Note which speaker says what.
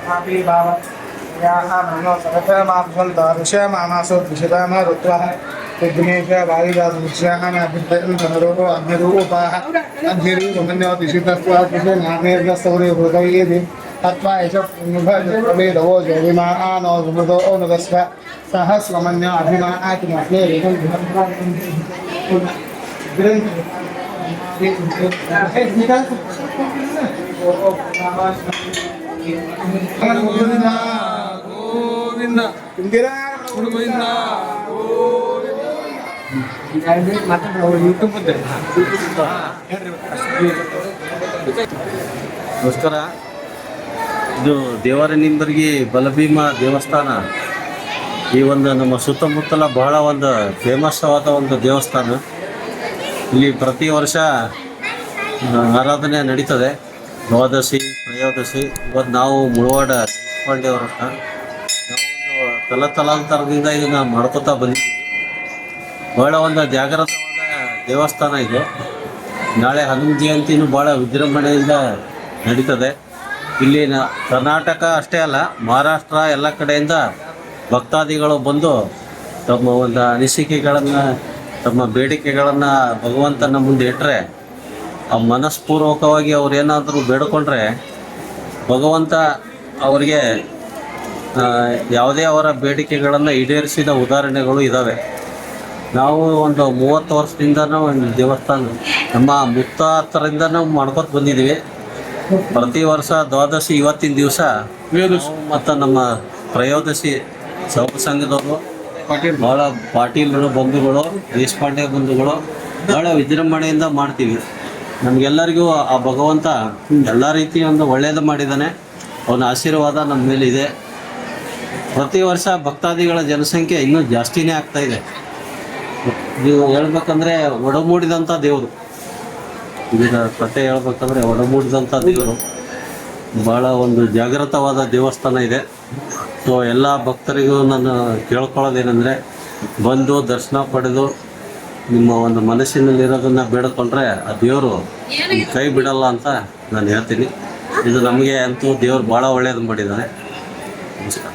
Speaker 1: आपी भाव याः मनो सर्वमाभ्यन्त ऋषयमानासो द्विषदाम ऋत्वः विघ्नेश वायुदासुष्यामाभिर्दयन्तनरोः अग्निरूपाः अग्निरूपमन्यो दिशितस्वादिशनामेर्गसौरे हृदयेति तत्त्वा एष पुण्यभवेदवो जयिमानो सुमृतो नुगस्व सहस्वमन्यो अभिमानातिमस्मे
Speaker 2: ಗೋವಿಂದ ಗೋವಿಂದ ನಮಸ್ಕಾರ. ಇದು ದೇವರನಿಂದರ್ಗಿ ಬಲಭೀಮ ದೇವಸ್ಥಾನ. ಈ ಒಂದು ನಮ್ಮ ಸುತ್ತಮುತ್ತಲ ಬಹಳ ಒಂದು ಫೇಮಸ್ ಆದ ಒಂದು ದೇವಸ್ಥಾನ. ಇಲ್ಲಿ ಪ್ರತಿ ವರ್ಷ ಆರಾಧನೆ ನಡೀತದೆ. ದ್ವಾದಶಿ ತ್ರಯೋದಶಿ. ಇವತ್ತು ನಾವು ಮುಳವಾಡ ದೇಶಪಾಂಡೆ ಅವರ ನಾವು ತಲಾಂತರದಿಂದ ಇದನ್ನು ಮಾಡ್ಕೋತಾ ಬಂದಿದ್ದೀವಿ. ಬಹಳ ಒಂದು ಜಾಗೃತವಾದ ದೇವಸ್ಥಾನ ಇದು. ನಾಳೆ ಹನುಮ ಜಯಂತಿನೂ ಭಾಳ ವಿಜೃಂಭಣೆಯಿಂದ ನಡೀತದೆ. ಇಲ್ಲಿ ಕರ್ನಾಟಕ ಅಷ್ಟೇ ಅಲ್ಲ, ಮಹಾರಾಷ್ಟ್ರ ಎಲ್ಲ ಕಡೆಯಿಂದ ಭಕ್ತಾದಿಗಳು ಬಂದು ತಮ್ಮ ಒಂದು ಅನಿಸಿಕೆಗಳನ್ನು, ತಮ್ಮ ಬೇಡಿಕೆಗಳನ್ನು ಭಗವಂತನ ಮುಂದೆ ಇಟ್ಟರೆ, ಆ ಮನಸ್ಪೂರ್ವಕವಾಗಿ ಅವ್ರು ಏನಾದರೂ ಬೇಡಿಕೊಂಡ್ರೆ ಭಗವಂತ ಅವರಿಗೆ ಯಾವುದೇ ಅವರ ಬೇಡಿಕೆಗಳನ್ನು ಈಡೇರಿಸಿದ ಉದಾಹರಣೆಗಳು ಇದ್ದಾವೆ. ನಾವು ಒಂದು 30 ವರ್ಷದಿಂದನೂ ಒಂದು ದೇವಸ್ಥಾನ ನಮ್ಮ ಮುತ್ತಾತರಿಂದ ನಾವು ಮಾಡ್ಕೊತ ಬಂದಿದ್ದೀವಿ. ಪ್ರತಿ ವರ್ಷ ದ್ವಾದಶಿ ಇವತ್ತಿನ ದಿವಸ ಮತ್ತು ನಮ್ಮ ತ್ರಯೋದಶಿ ಸಂಘದವರು ಭಾಳ ಪಾಟೀಲರು ಬಂಧುಗಳು, ದೇಶಪಾಂಡೆ ಬಂಧುಗಳು ಭಾಳ ವಿಜೃಂಭಣೆಯಿಂದ ಮಾಡ್ತೀವಿ. ನಮಗೆಲ್ಲರಿಗೂ ಆ ಭಗವಂತ ಎಲ್ಲ ರೀತಿಯ ಒಂದು ಒಳ್ಳೆಯದು ಮಾಡಿದ್ದಾನೆ. ಅವನ ಆಶೀರ್ವಾದ ನಮ್ಮ ಮೇಲಿದೆ. ಪ್ರತಿ ವರ್ಷ ಭಕ್ತಾದಿಗಳ ಜನಸಂಖ್ಯೆ ಇನ್ನೂ ಜಾಸ್ತಿನೇ ಆಗ್ತಾಯಿದೆ. ನೀವು ಹೇಳ್ಬೇಕಂದ್ರೆ ಒಡಮೂಡಿದಂಥ ದೇವರು. ಇದರ ಕಥೆ ಹೇಳ್ಬೇಕಂದ್ರೆ ಒಡಮೂಡಿದಂಥ ದೇವರು. ಭಾಳ ಒಂದು ಜಾಗೃತವಾದ ದೇವಸ್ಥಾನ ಇದೆ. ಸೊ ಎಲ್ಲ ಭಕ್ತರಿಗೂ ನಾನು ಕೇಳ್ಕೊಳ್ಳೋದೇನೆಂದರೆ, ಬಂದು ದರ್ಶನ ಪಡೆದು ನಿಮ್ಮ ಒಂದು ಮನಸ್ಸಿನಲ್ಲಿರೋದನ್ನು ಬೇಡಿಕೊಂಡ್ರೆ ಆ ದೇವರು ಕೈ ಬಿಡಲ್ಲ ಅಂತ ನಾನು ಹೇಳ್ತೀನಿ. ಇದು ನಮಗೆ ಅಂತೂ ದೇವರು ಭಾಳ ಒಳ್ಳೆಯದು ಮಾಡಿದ್ದಾನೆ. ನಮಸ್ಕಾರ.